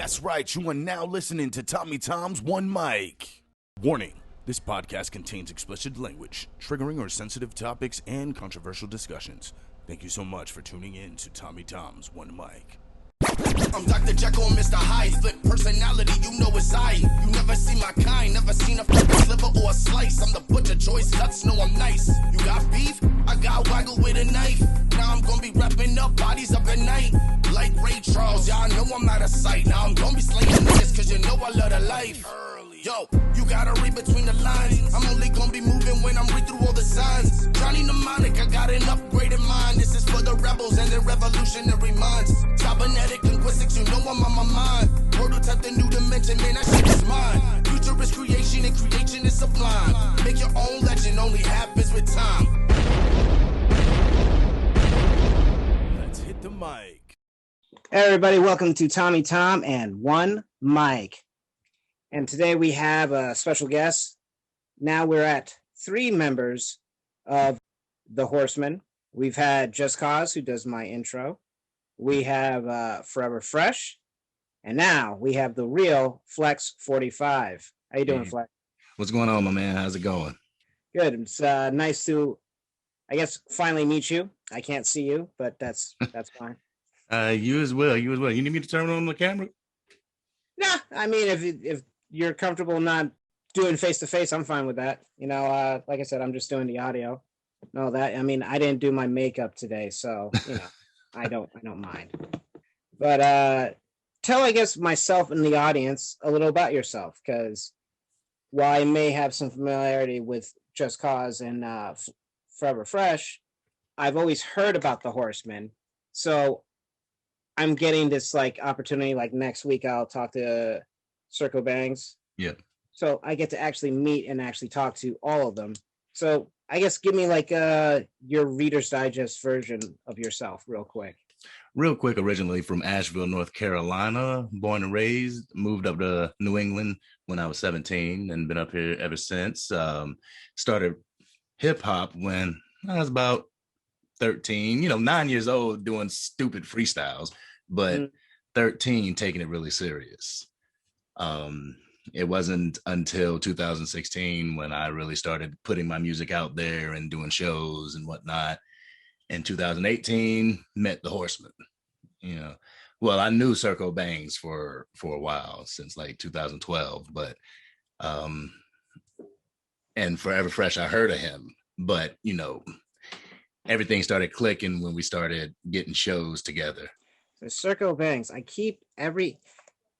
That's right, you are now listening to Tommy Tom's One Mic. Warning, this podcast contains explicit language, triggering or sensitive topics, and controversial discussions. Thank you so much for tuning in to Tommy Tom's One Mic. I'm Dr. Jekyll and Mr. Hyde. Split personality, you know it's I. You never seen my kind, never seen a fucking sliver or a slice. I'm the butcher, choice cuts, know I'm nice. You got beef? I got waggle with a knife. Now I'm gonna be wrapping up bodies up at night. Like Ray Charles, y'all know I'm out of sight. Now I'm gonna be slaying niggas, cause you know I love the life. Yo, you gotta read between the lines. I'm only gonna be moving when I'm read through all the signs. Johnny Mnemonic, I got an upgraded mind. This is for the rebels and their revolutionary minds. Cybernetic linguistics, you know I'm on my mind. Prototype the new dimension, man, that shit is mine. Future is creation and creation is sublime. Make your own legend, only happens with time. Let's hit the mic. Hey everybody, welcome to Tommy Tom and One Mic. And today we have a special guest. Now we're at 3 members of the Horsemen. We've had Just Cause, who does my intro. We have Forever Fresh. And now we have the real Flex 45. How you doing, Flex? What's going on, my man? How's it going? Good. It's nice to, I guess, finally meet you. I can't see you, but that's fine. You as well. You need me to turn on the camera? Nah, I mean, if you're comfortable not doing face-to-face, I'm fine with that. You know, like I said, I'm just doing the audio. No, that, I mean, I didn't do my makeup today, so, you know, I don't mind. But tell, I guess, myself and the audience a little about yourself, because while I may have some familiarity with Just Cause and Forever Fresh, I've always heard about the Horsemen. So I'm getting this, like, opportunity, like, next week I'll talk to Circle Bangs. Yeah. So I get to actually meet and actually talk to all of them. So I guess give me like your Reader's Digest version of yourself real quick. Originally from Asheville, North Carolina, born and raised, moved up to New England when I was 17 and been up here ever since. Started hip hop when I was about 13, 9 years old doing stupid freestyles, but 13 taking it really serious. It wasn't until 2016 when I really started putting my music out there and doing shows and whatnot. In 2018, met the Horsemen. Well, I knew Circle Bangs for a while, since like 2012, but and Forever Fresh, I heard of him, but everything started clicking when we started getting shows together. So Circle Bangs,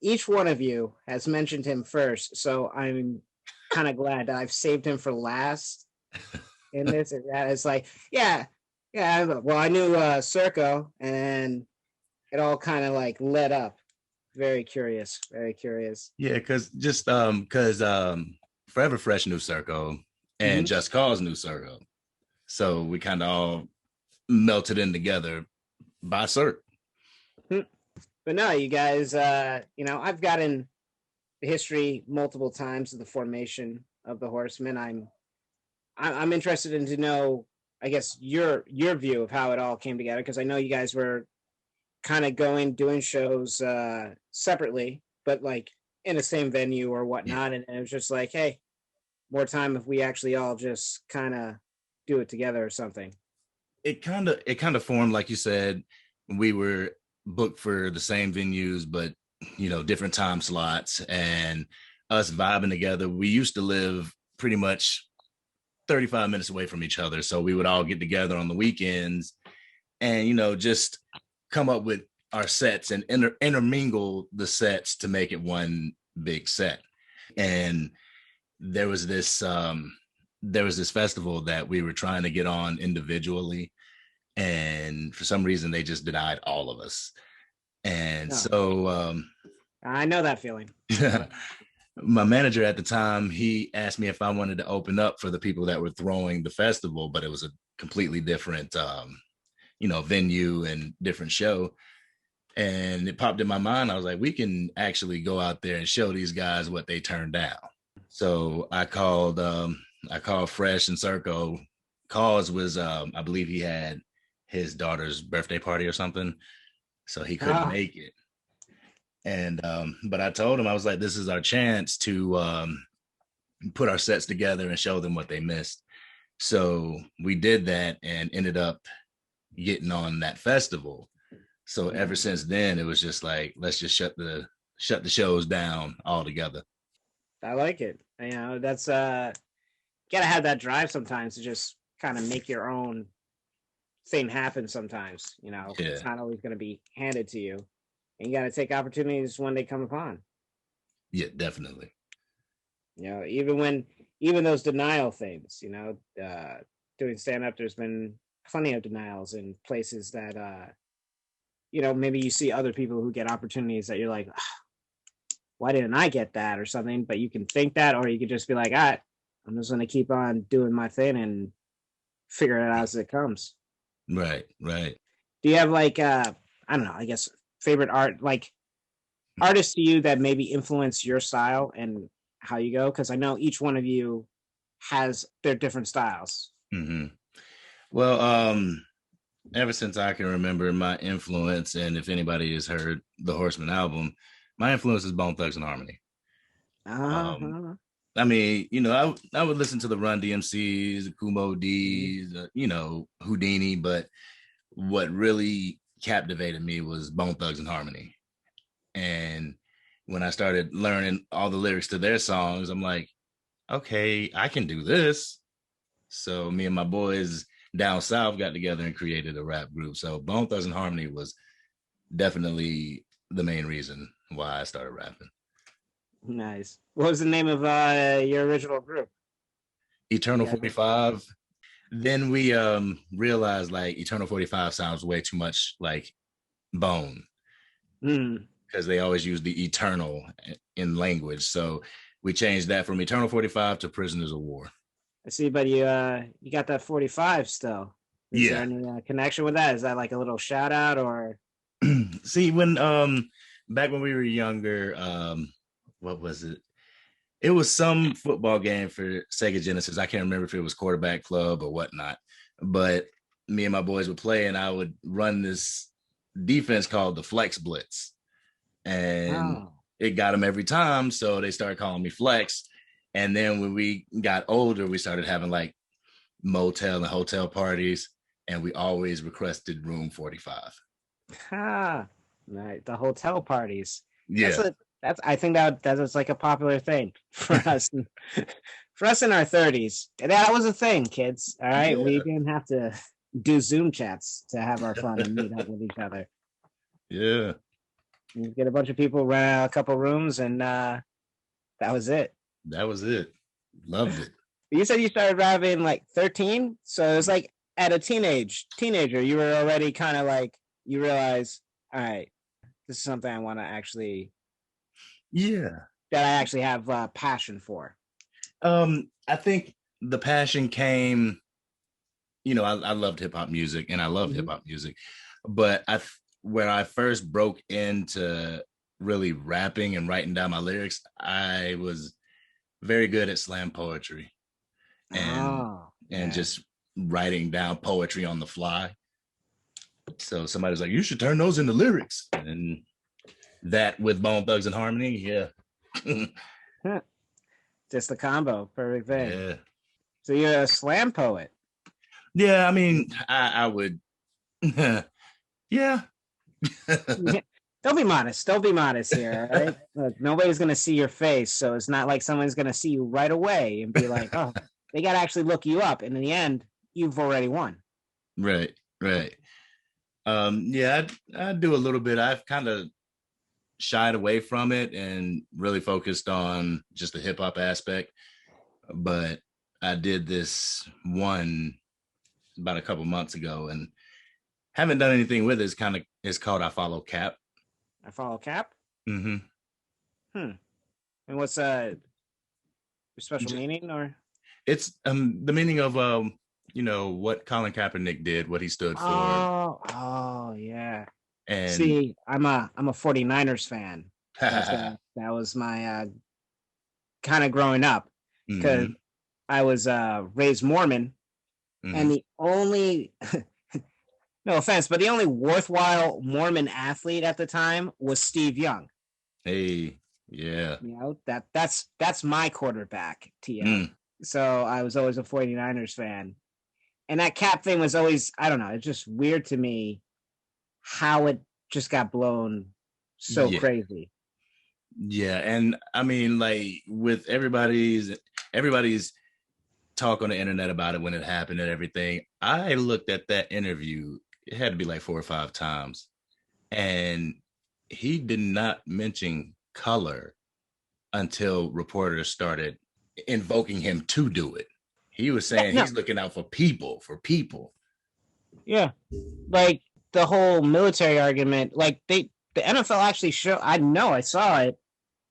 each one of you has mentioned him first, so I'm kind of glad that I've saved him for last in this. That is like, yeah. Well, I knew Circo, and it all kind of like led up. Very curious. Yeah, because Forever Fresh knew Circo, and Just Cause knew Circo, so we kind of all melted in together by Cirque. But no, you guys, I've gotten the history multiple times of the formation of the Horsemen. I'm interested in to know, I guess, your view of how it all came together, because I know you guys were kind of doing shows separately, but like in the same venue or whatnot. Yeah. And it was just like, hey, more time if we actually all just kind of do it together or something. It kind of formed, like you said, we were booked for the same venues, but different time slots, and us vibing together. We used to live pretty much 35 minutes away from each other, so we would all get together on the weekends and just come up with our sets and intermingle the sets to make it one big set. And there was this festival that we were trying to get on individually, and for some reason they just denied all of us. And so I know that feeling. My manager at the time, he asked me if I wanted to open up for the people that were throwing the festival, but it was a completely different venue and different show. And it popped in my mind. I was like, we can actually go out there and show these guys what they turned down. So I called Fresh and Circo. Cause was I believe he had his daughter's birthday party or something, so he couldn't make it. And but I told him, I was like, this is our chance to put our sets together and show them what they missed. So we did that and ended up getting on that festival. So ever since then, it was just like, let's just shut the shows down altogether. I like it. You know, that's gotta have that drive sometimes to just kind of make your own thing happen sometimes. You know, Yeah. It's not always going to be handed to you, and you got to take opportunities when they come upon. Yeah, definitely. You know, even those denial things, you know, doing stand-up, there's been plenty of denials in places that you know, maybe you see other people who get opportunities that you're like, why didn't I get that or something? But you can think that, or you could just be like, I'm just going to keep on doing my thing and figure it out as it comes. Right. Do you have like, I don't know, I guess favorite artists to you that maybe influence your style and how you go? Because I know each one of you has their different styles. Mm-hmm. Well, ever since I can remember, my influence, and if anybody has heard the Horsemen album, my influence is Bone Thugs and Harmony. I mean, you know, I would listen to the Run DMCs, Kumo D's, you know, Houdini, but what really captivated me was Bone Thugs and Harmony. And when I started learning all the lyrics to their songs, I'm like, okay, I can do this. So me and my boys down south got together and created a rap group. So Bone Thugs and Harmony was definitely the main reason why I started rapping. Nice. What was the name of your original group? Eternal 45. Then we realized like Eternal 45 sounds way too much like Bone, because they always use the eternal in language. So we changed that from Eternal 45 to Prisoners of War. I see, but you got that 45 still. Is there any connection with that? Is that like a little shout out or? See, when back when we were younger, what was it? It was some football game for Sega Genesis. I can't remember if it was Quarterback Club or whatnot, but me and my boys would play, and I would run this defense called the Flex Blitz, and it got them every time. So they started calling me Flex. And then when we got older, we started having like motel and hotel parties, and we always requested room 45. Right, the hotel parties. Yeah, I think that was like a popular thing for us. For us in our 30s, that was a thing, kids. All right, we didn't have to do Zoom chats to have our fun and meet up with each other. Yeah, you get a bunch of people, rent out a couple rooms, and that was it. That was it. Loved it. You said you started rapping like 13, so it was like at a teenager, you were already kind of like, you realize, all right, this is something I want to actually, that I actually have passion for. I think the passion came, you know, I loved hip hop music, and I love hip hop music, but when I first broke into really rapping and writing down my lyrics, I was very good at slam poetry and just writing down poetry on the fly. So somebody's like, you should turn those into lyrics. And that with Bone Thugs and Harmony, just the combo, perfect thing. Yeah. So you're a slam poet. Yeah, I mean, I would. Yeah. Don't be modest here, right? Look, nobody's gonna see your face, so it's not like someone's gonna see you right away and be like, oh, they gotta actually look you up, and in the end, you've already won. Right. Yeah, I do a little bit. I've kind of shied away from it and really focused on just the hip hop aspect, but I did this one about a couple months ago and haven't done anything with it. It's called I Follow Cap. I Follow Cap? Mm-hmm. And what's your special meaning, or? It's the meaning of you know, what Colin Kaepernick did, what he stood for. Oh yeah. And see, I'm a 49ers fan. That was my kind of growing up, because I was raised Mormon, and the only no offense, but the only worthwhile Mormon athlete at the time was Steve Young. Hey, yeah. You know, that's my quarterback, TM. Mm. So I was always a 49ers fan. And that cap thing was always, I don't know, it's just weird to me how it just got blown so Yeah. crazy. Yeah, and I mean, like with everybody's talk on the internet about it when it happened and everything. I looked at that interview, it had to be like 4 or 5 times, and he did not mention color until reporters started invoking him to do it. He was saying he's looking out for people, Yeah. Like the whole military argument, like the NFL actually I saw it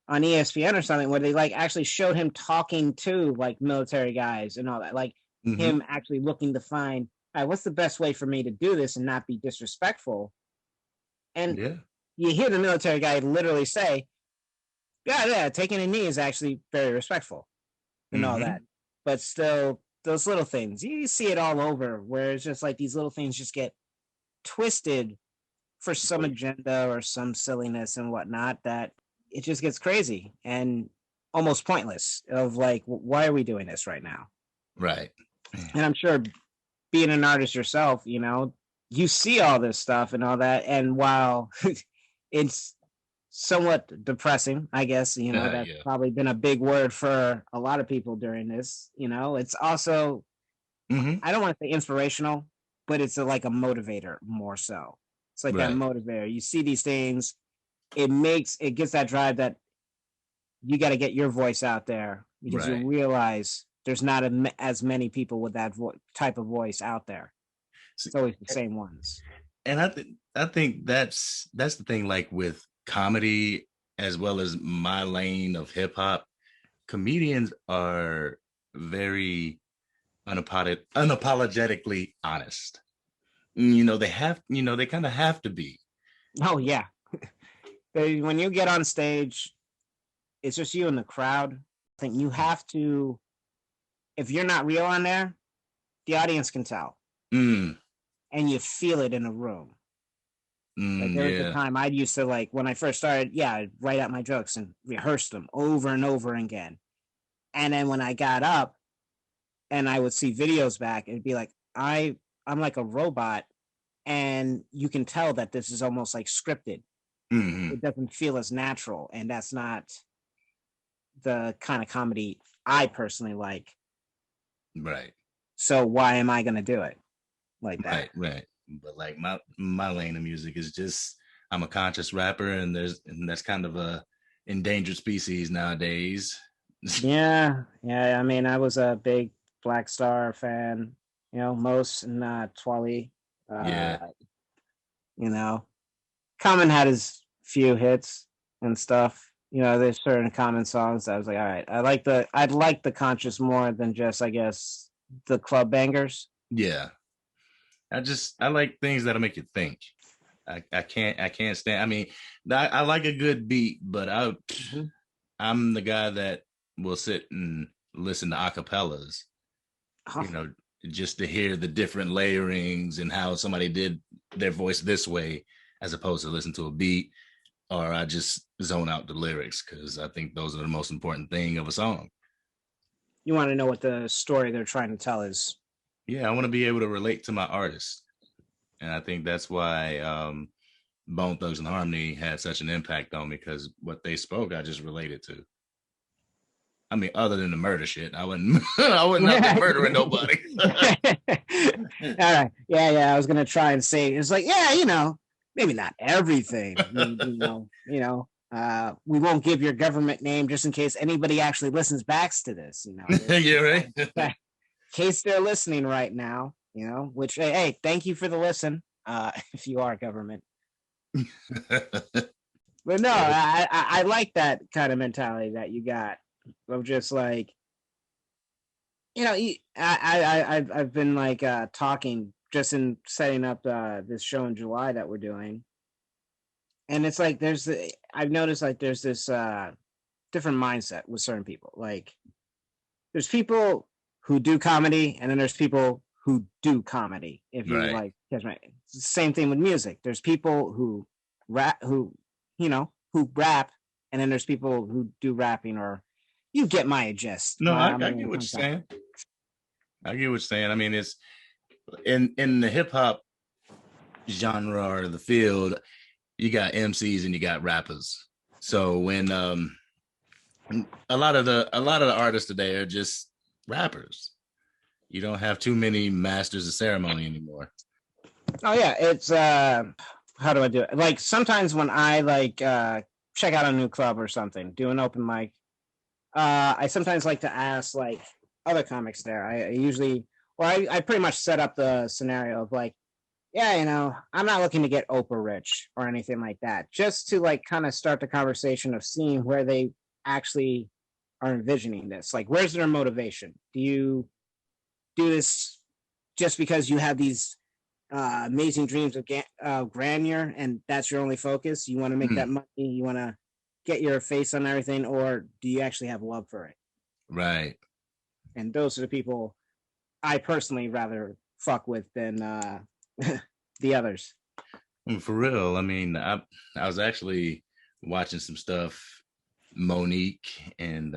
on ESPN or something where they like actually showed him talking to like military guys and all that, like him actually looking to find, all right, what's the best way for me to do this and not be disrespectful. And you hear the military guy literally say, yeah, taking a knee is actually very respectful and all that. But still, those little things, you see it all over where it's just like these little things just get twisted for some agenda or some silliness and whatnot, that it just gets crazy and almost pointless of like, why are we doing this right now? Right. And I'm sure being an artist yourself, you know, you see all this stuff and all that. And while it's somewhat depressing, I guess, you know, that's probably been a big word for a lot of people during this, you know, it's also, I don't want to say inspirational, but it's like a motivator more so. It's like that motivator. You see these things, it gets that drive that you got to get your voice out there because you realize there's not as many people with that type of voice out there. It's always the same ones. And I think that's the thing, like with comedy as well as my lane of hip hop, comedians are very unapologetically honest. You know, they kind of have to be. Oh yeah. When you get on stage, it's just you and the crowd. I think you have to, if you're not real on there, the audience can tell. And you feel it in the room. Like there was a time I used to, like when I first started, I'd write out my jokes and rehearse them over and over again. And then when I got up and I would see videos back, it'd be like, I'm like a robot, and you can tell that this is almost like scripted. It doesn't feel as natural, and that's not the kind of comedy I personally like. Right. So why am I going to do it like that? Right. But like my lane of music is just, I'm a conscious rapper, and that's kind of a endangered species nowadays. Yeah. I mean, I was a big Black Star fan, you know, Mos and Twali. You know, Common had his few hits and stuff. You know, there's certain Common songs that I was like, all right, I'd like the conscious more than just, I guess, the club bangers. Yeah. I like things that'll make you think. I can't stand. I mean, I like a good beat, but I'm the guy that will sit and listen to acapellas, you know, just to hear the different layerings and how somebody did their voice this way, as opposed to listen to a beat, or I just zone out the lyrics, because I think those are the most important thing of a song. You want to know what the story they're trying to tell is. Yeah, I want to be able to relate to my artist. And I think that's why Bone Thugs and Harmony had such an impact on me, because what they spoke, I just related to. I mean, other than the murder shit, I wouldn't be murdering nobody. All right. Yeah. I was going to try and say, it's like, you know, maybe not everything, we won't give your government name just in case anybody actually listens back to this, you know. Yeah, right. In case they're listening right now, you know, which, hey, thank you for the listen, if you are government. But no, I like that kind of mentality that you got of just like, you know, I've been like talking just in setting up this show in July that we're doing. And it's like, I've noticed like there's this different mindset with certain people. Like there's people who do comedy, and then there's people who do comedy. If you like, it's the same thing with music. There's people who rap, and and then there's people who do rapping, or you get my gist. No, I get what you're saying. I get what you're saying. I mean, it's in the hip hop genre or the field, you got MCs and you got rappers. So when a lot of the artists today are just rappers. You don't have too many masters of ceremony anymore. Oh yeah, it's how do I do it? Like sometimes when I like check out a new club or something, do an open mic, I sometimes like to ask like other comics there. I usually, or I pretty much set up the scenario of like, yeah, you know, I'm not looking to get Oprah rich or anything like that, just to like kind of start the conversation of seeing where they actually are envisioning this. Like, where's their motivation? Do you do this just because you have these amazing dreams of grandeur and that's your only focus? You want to make that money, you want to get your face on everything, or do you actually have love for it? Right. And those are the people I personally rather fuck with than the others. For real. I mean, I was actually watching some stuff, Monique and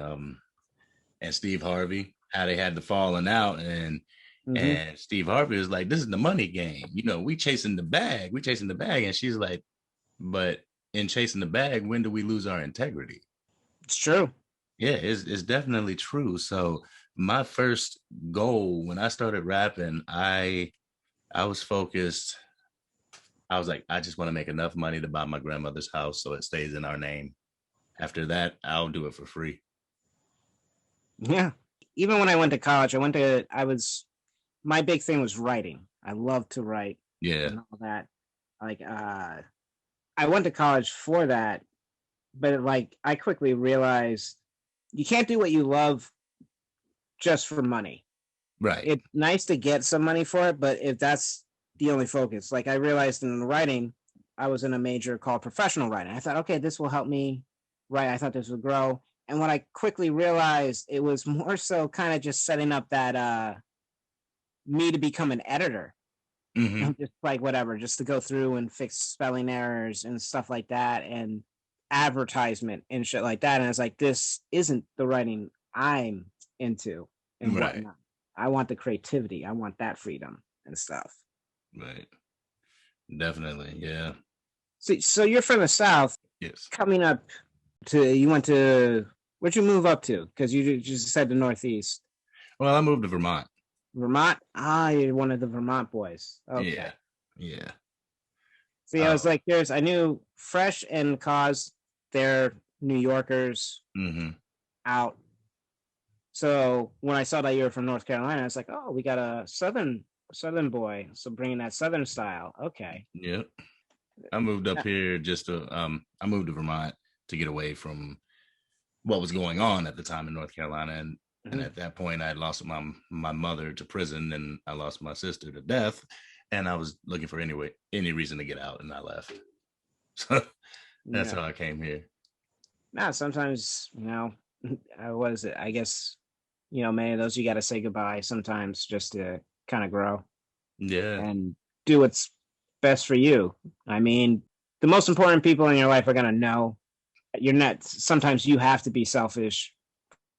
Steve Harvey, how they had the falling out, and Steve Harvey was like, this is the money game. You know, we chasing the bag. And she's like, but in chasing the bag, when do we lose our integrity? It's true. Yeah, it's definitely true. So my first goal when I started rapping, I was focused. I was like, I just want to make enough money to buy my grandmother's house so it stays in our name. After that, I'll do it for free. Yeah. Even when I went to college, my big thing was writing. I love to write. Yeah. And all that. Like, I went to college for that, but like, I quickly realized you can't do what you love just for money. Right. It's nice to get some money for it, but if that's the only focus, like I realized in writing, I was in a major called professional writing. I thought, okay, this will help me write. I thought this would grow. And what I quickly realized, it was more so kind of just setting up that me to become an editor. Just like whatever, just to go through and fix spelling errors and stuff like that, and advertisement and shit like that. And I was like, this isn't the writing I'm into and whatnot. I want the creativity. I want that freedom and stuff. Right. Definitely. Yeah. So you're from the South. Yes. Coming up you went to, where'd you move up to? Because you just said the Northeast. Well, I moved to Vermont. Vermont? Ah, you're one of the Vermont boys. Okay. Yeah. See, I was like, I knew Fresh and Cause, they're New Yorkers out. So when I saw that you were from North Carolina, I was like, oh, we got a Southern boy. So bringing that Southern style. Okay. Yep. I moved up here I moved to Vermont to get away from what was going on at the time in North Carolina. And at that point, I had lost my mother to prison, and I lost my sister to death. And I was looking for any reason to get out, and I left. So that's how I came here. Now, sometimes, you know, what is it? I guess, you know, many of those you got to say goodbye sometimes just to kind of grow. Yeah. And do what's best for you. I mean, the most important people in your life are going to know. Sometimes you have to be selfish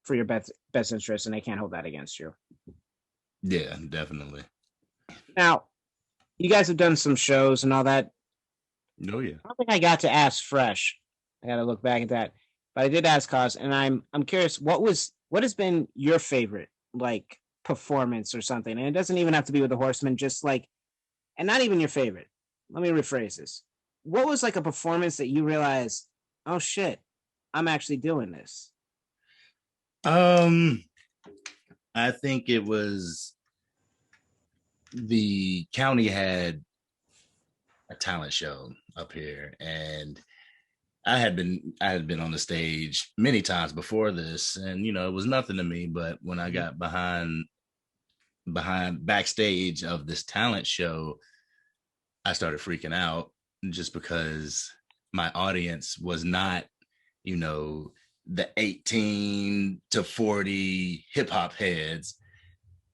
for your best interest, and they can't hold that against you. Yeah, definitely. Now, you guys have done some shows and all that. Oh yeah. I don't think I got to ask Fresh. I got to look back at that, but I did ask Cause, and I'm curious, what has been your favorite like performance or something? And it doesn't even have to be with the Horsemen, just like, and not even your favorite. Let me rephrase this. What was like a performance that you realized, oh shit, I'm actually doing this? I think it was the county had a talent show up here, and I had been on the stage many times before this, and you know, it was nothing to me. But when I got behind backstage of this talent show, I started freaking out just because my audience was not, you know, the 18 to 40 hip hop heads.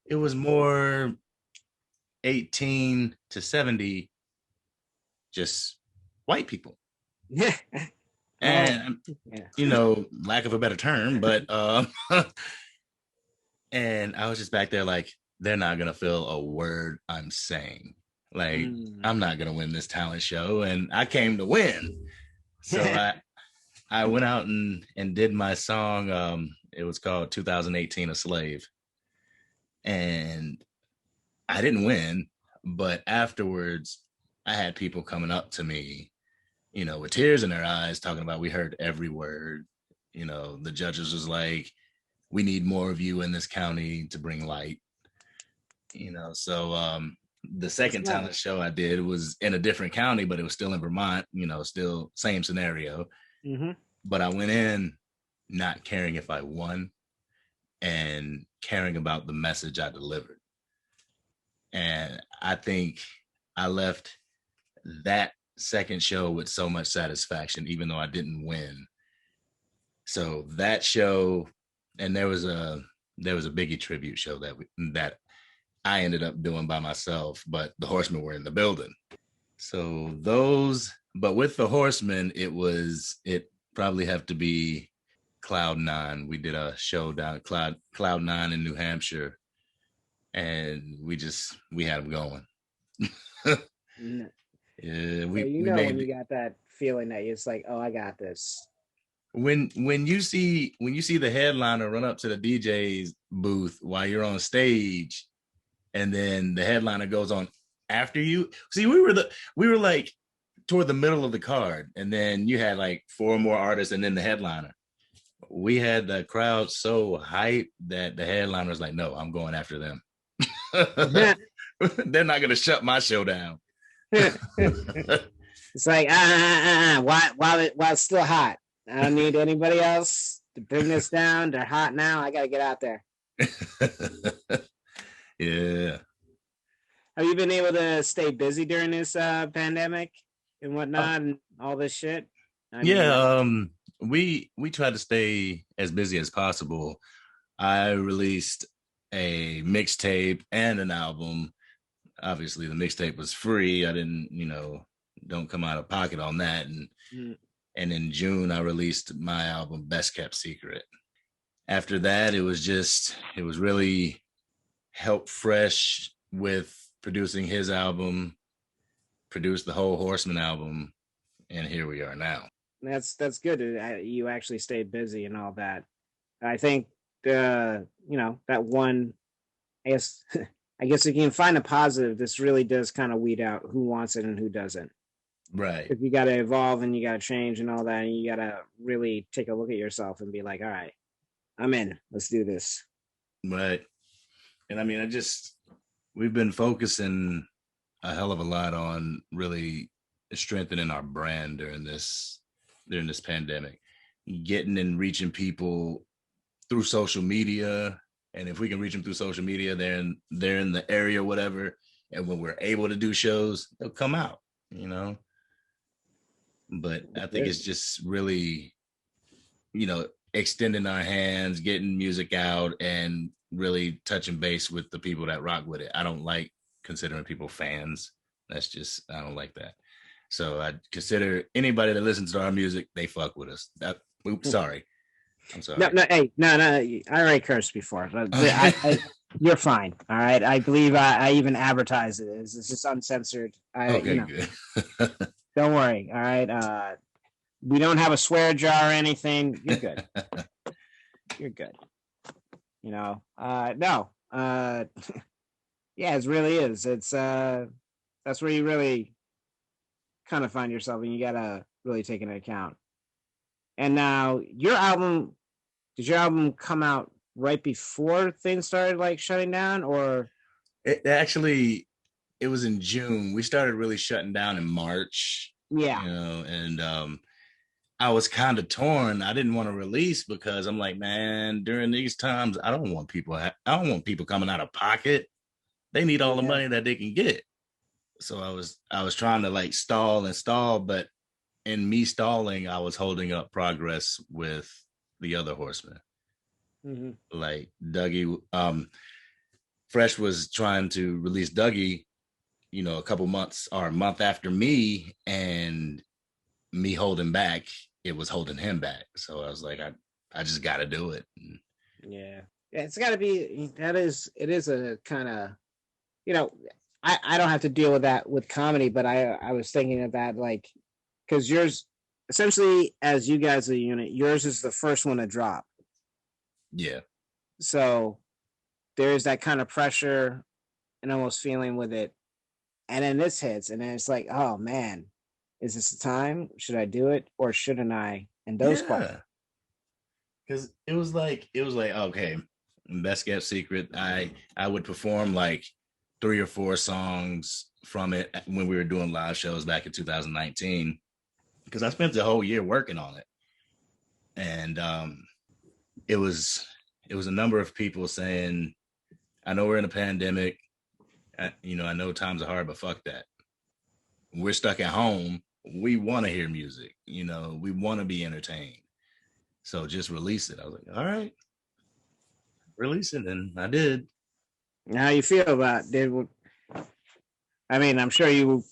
It was more 18 to 70 just white people. Yeah. And yeah. lack of a better term, but and I was just back there like, they're not gonna feel a word I'm saying. Like, I'm not gonna win this talent show, and I came to win. So I went out and did my song. It was called 2018 A Slave. And I didn't win, but afterwards I had people coming up to me, with tears in their eyes, talking about we heard every word. The judges was like, we need more of you in this county to bring light. So the second talent show I did was in a different county, but it was still in Vermont, still same scenario. Mm-hmm. But I went in not caring if I won and caring about the message I delivered. And I think I left that second show with so much satisfaction, even though I didn't win. So that show, and there was a Biggie tribute show that I ended up doing by myself, but the Horsemen were in the building. So but with the Horsemen, it probably have to be Cloud 9. We did a show down at Cloud 9 in New Hampshire, and we had them going. Yeah, we when you got that feeling that it's like, oh, I got this. When you see the headliner run up to the DJ's booth while you're on stage, and then the headliner goes on after you. See, we were like toward the middle of the card, and then you had like 4 more artists, and then the headliner. We had the crowd so hyped that the headliner was like, "No, I'm going after them. They're not going to shut my show down." It's like, while it's still hot. I don't need anybody else to bring this down. They're hot now. I got to get out there. Yeah. Have you been able to stay busy during this pandemic and whatnot and all this shit? We tried to stay as busy as possible. I released a mixtape and an album. Obviously, the mixtape was free. I didn't, don't come out of pocket on that. And in June, I released my album, Best Kept Secret. After that, it was really Help Fresh with producing his album, produced the whole Horseman album, and here we are now. That's good. You actually stayed busy and all that. I think that one, I guess if you can find a positive, this really does kind of weed out who wants it and who doesn't. Right. If you got to evolve and you got to change and all that, and you got to really take a look at yourself and be like, all right, I'm in. Let's do this. Right. And I mean, we've been focusing a hell of a lot on really strengthening our brand during this pandemic, getting and reaching people through social media. And if we can reach them through social media, they're in the area, whatever. And when we're able to do shows, they'll come out, But I think it's just really, extending our hands, getting music out, and really touching base with the people that rock with it. I don't like considering people fans. I don't like that. So I consider anybody that listens to our music, they fuck with us. Sorry. I'm sorry. No. Hey, no. I already cursed before. You're fine. All right. I believe I even advertised it. It's just uncensored. Good. Don't worry. All right. We don't have a swear jar or anything. You're good. You're good. No. Yeah, it really is. It's that's where you really kind of find yourself, and you gotta really take into account. And now did your album come out right before things started like shutting down, or? It was in June. We started really shutting down in March. Yeah. And I was kind of torn. I didn't want to release because I'm like, man, during these times, I don't want people coming out of pocket. They need all the money that they can get. So I was trying to like stall, but in me stalling, I was holding up progress with the other Horsemen. Mm-hmm. Like Dougie, Fresh was trying to release Dougie, a couple months or a month after me, and me holding back it was holding him back. So I was like, I just got to do it. Yeah, it's got to be. It is a kind of, I don't have to deal with that with comedy, but I was thinking of that, like, because yours, essentially, as you guys are a unit, yours is the first one to drop. Yeah. So there's that kind of pressure and almost feeling with it. And then this hits, and then it's like, oh man, is this the time? Should I do it or shouldn't I? And those questions. Because it was like, okay, best kept secret. I would perform like 3 or 4 songs from it when we were doing live shows back in 2019, because I spent the whole year working on it. And it was a number of people saying, I know we're in a pandemic. I know times are hard, but fuck that. We're stuck at home. We want to hear music. We want to be entertained. So just release it. I was like, all right, release it. And I did. How you feel about it? I mean, I'm sure you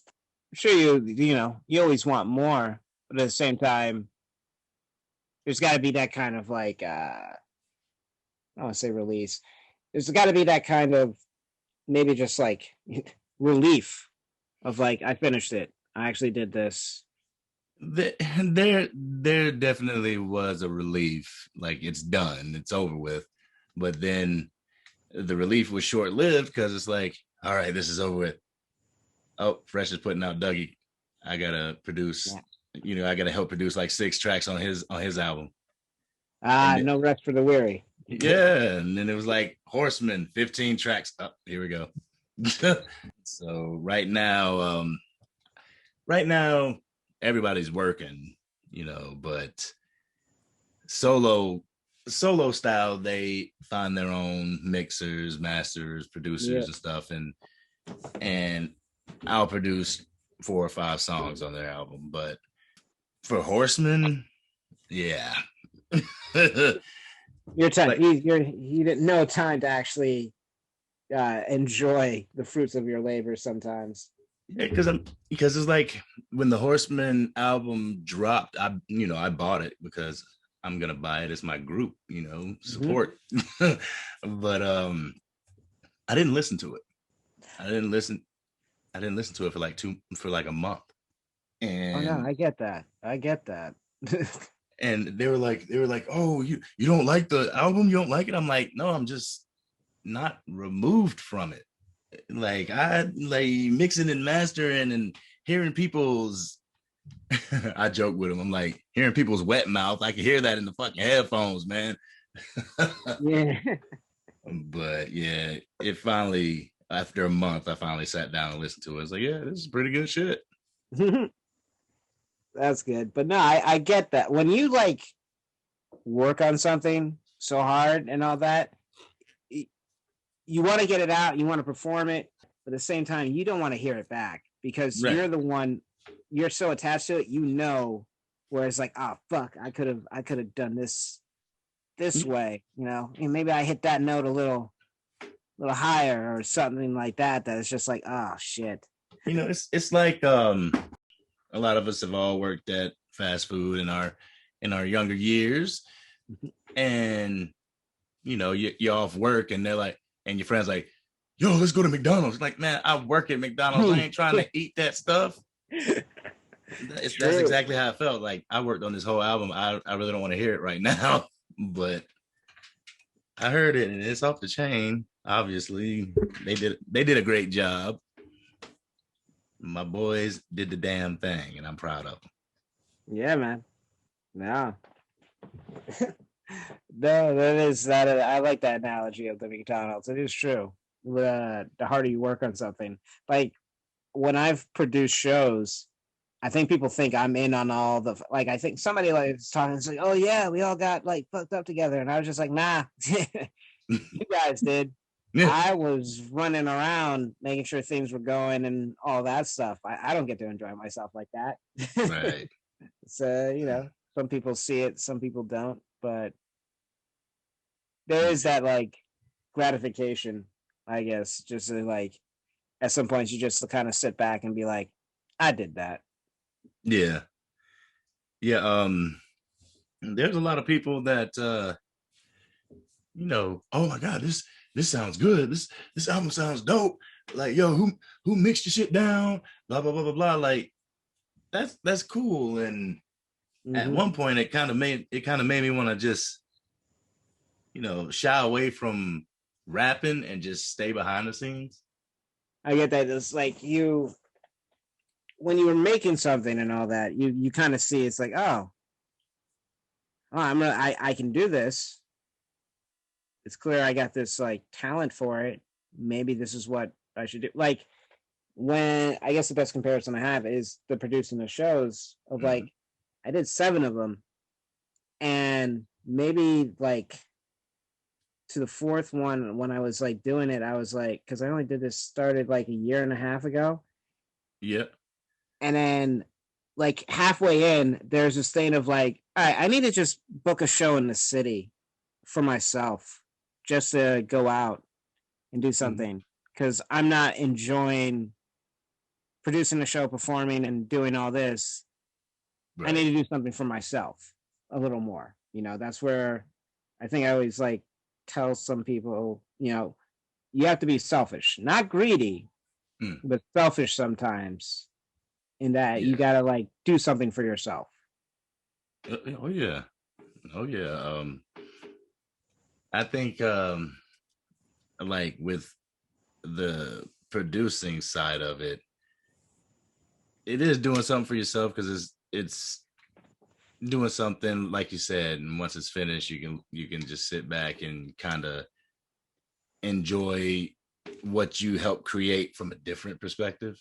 always want more, but at the same time, there's got to be that kind of like, I don't want to say release. There's got to be that kind of maybe just like relief of like, I finished it. I actually did this. There definitely was a relief. Like, it's done, it's over with. But then the relief was short lived, because it's like, all right, this is over with. Oh, Fresh is putting out Dougie. I gotta produce. Yeah. I gotta help produce like 6 tracks on his album. No rest for the weary. Yeah, and then it was like Horsemen, 15 tracks. Oh, here we go. So right now everybody's working, but solo style, they find their own mixers, masters, producers, and stuff, and I'll produce 4 or 5 songs on their album. But for Horsemen, yeah. Your time, he didn't know time to actually enjoy the fruits of your labor sometimes. Yeah, because it's like when the Horsemen album dropped, I bought it because I'm gonna buy it as my group, support. Mm-hmm. But I didn't listen to it. I didn't listen to it for like a month. And oh no, I get that. And they were like, oh, you don't like the album? You don't like it? I'm like, no, I'm just not removed from it. Like, I like mixing and mastering and hearing people's I joke with them. I'm like, hearing people's wet mouth. I can hear that in the fucking headphones, man. Yeah. But yeah, it finally, after a month, I finally sat down and listened to it. I was like, yeah, this is pretty good shit. That's good. But no, I get that. When you like work on something so hard and all that, you want to get it out, you want to perform it, but at the same time, you don't want to hear it back, because right. You're the one, you're so attached to it, where it's like, oh fuck, I could have done this way, and maybe I hit that note a little higher or something like that. That it's just like, oh shit. It's like a lot of us have all worked at fast food in our younger years, and you're off work, and they're like, and your friend's like, yo, let's go to McDonald's. Like, man, I work at McDonald's. I ain't trying to eat that stuff. That's exactly how I felt. Like, I worked on this whole album. I really don't want to hear it right now, but I heard it, and it's off the chain. Obviously, they did a great job. My boys did the damn thing, and I'm proud of them. Yeah, man. Yeah. No, that. I like that analogy of the McDonald's. It is true. The harder you work on something, like when I've produced shows, I think people think I'm in on all the, like, I think somebody like is talking, it's like, oh yeah, we all got like fucked up together, and I was just like, nah, you guys did. Yeah. I was running around making sure things were going and all that stuff. I don't get to enjoy myself like that. Right. So, some people see it, some people don't, but there is that like gratification, I guess, just like at some points you just kind of sit back and be like, I did that. Yeah. there's a lot of people that oh my God, this sounds good. This album sounds dope. Like, yo, who mixed your shit down? Blah blah blah blah blah. Like, that's cool. And at one point, it kind of made me want to just, shy away from rapping and just stay behind the scenes. I get that. It's like when you were making something and all that, you kind of see it's like, I can do this. It's clear I got this like talent for it. Maybe this is what I should do. Like, when I guess the best comparison I have is the producing the shows of like, I did 7 of them, and maybe like to the 4th one, when I was like doing it, I was like, because I only started like a year and a half ago. Yep. And then like halfway in, there's this thing of like, all right, I need to just book a show in the city for myself, just to go out and do something, because I'm not enjoying producing a show, performing, and doing all this. Right. I need to do something for myself a little more. That's where I think I always like tell some people, you have to be selfish, not greedy, but selfish sometimes, in that you got to like do something for yourself. Oh yeah. I think like with the producing side of it, it is doing something for yourself, because it's doing something like you said, and once it's finished, you can just sit back and kind of enjoy what you help create from a different perspective.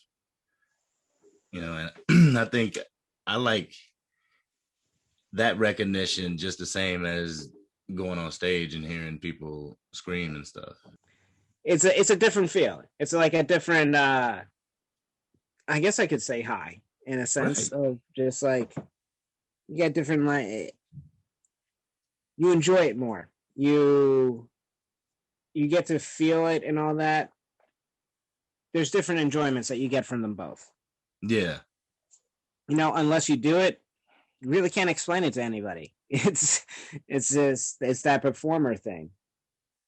And I think I like that recognition just the same as going on stage and hearing people scream and stuff. It's a different feeling. It's like a different I guess I could say high, in a sense, right, of just like, you get different, like, you enjoy it more. You get to feel it and all that. There's different enjoyments that you get from them both. Yeah. Unless you do it, you really can't explain it to anybody. It's that performer thing.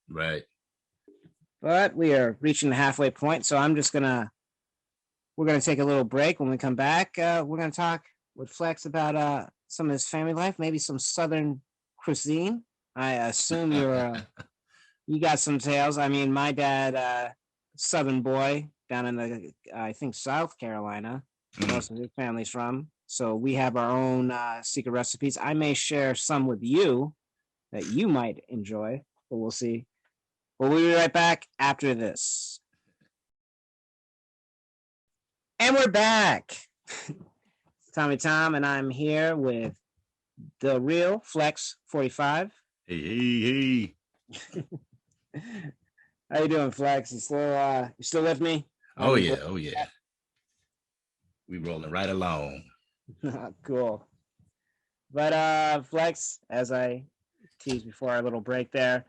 Right. But we are reaching the halfway point, so we're gonna take a little break. When we come back, we're gonna talk with Flex about some of his family life, maybe some Southern cuisine. I assume you got some tales. I mean, my dad, Southern boy down in I think South Carolina, most of his family's from. So we have our own secret recipes. I may share some with you that you might enjoy, but we'll see. We'll be right back after this. And we're back. Tommy Tom, and I'm here with the real Flex 45. Hey. How you doing, Flex? You still with me? Oh yeah. We rolling right along. Cool. But Flex, as I teased before our little break there,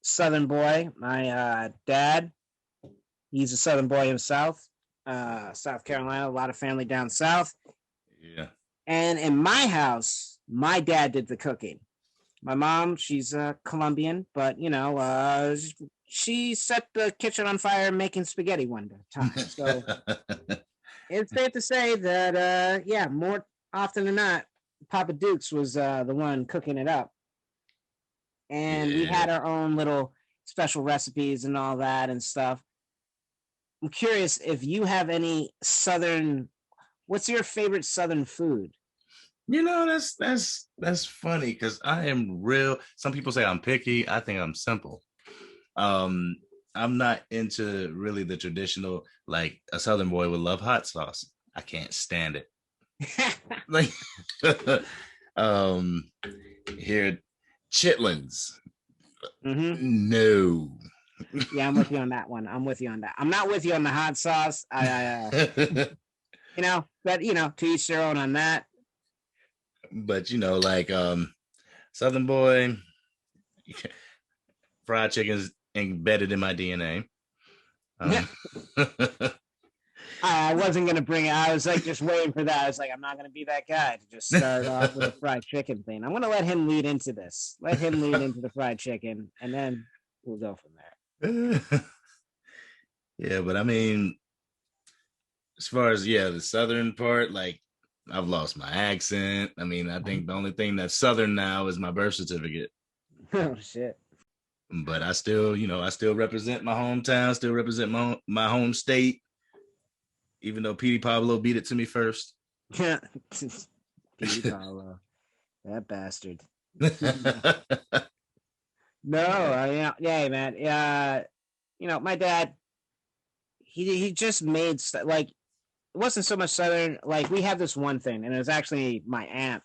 Southern boy. My dad, he's a Southern boy himself. South Carolina, a lot of family down south. Yeah. And in my house, my dad did the cooking. My mom, she's Colombian, but she set the kitchen on fire making spaghetti one time. So it's safe to say that more often than not, Papa Dukes was the one cooking it up. And we had our own little special recipes and all that and stuff. I'm curious if you have any Southern. What's your favorite Southern food? That's funny, because I am real. Some people say I'm picky. I think I'm simple. I'm not into really the traditional, like a Southern boy would love hot sauce. I can't stand it. Like, here, chitlins. No. Yeah, I'm with you on that one. I'm not with you on the hot sauce. But to each their own on that. But like Southern boy, fried chicken's embedded in my DNA. I wasn't gonna bring it. I was like just waiting for that. I was like, I'm not gonna be that guy to just start off with a fried chicken thing. I'm gonna let him lead into this. Let him lead into the fried chicken, and then we'll go from there. Yeah, but I mean, as far as the southern part, like I've lost my accent. I mean, I think the only thing that's southern now is my birth certificate. Oh shit. But I still, I still represent my hometown, still represent my home state, even though Petey Pablo beat it to me first. Yeah. Petey Pablo. That bastard. No, yeah, man. My dad, he just made like, it wasn't so much southern. Like, we have this one thing, and it was actually my aunt,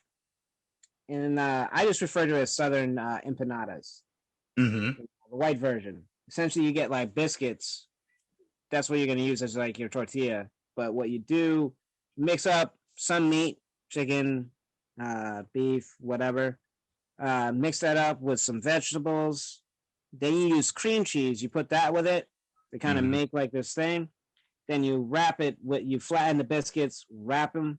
and I just refer to it as southern empanadas. Mm-hmm. The white version. Essentially, you get like biscuits. That's what you're going to use as like your tortilla. But what you do, mix up some meat, chicken, beef, whatever. Mix that up with some vegetables. Then you use cream cheese. You put that with it to kind of make like this thing. Then you wrap it with, you flatten the biscuits, wrap them,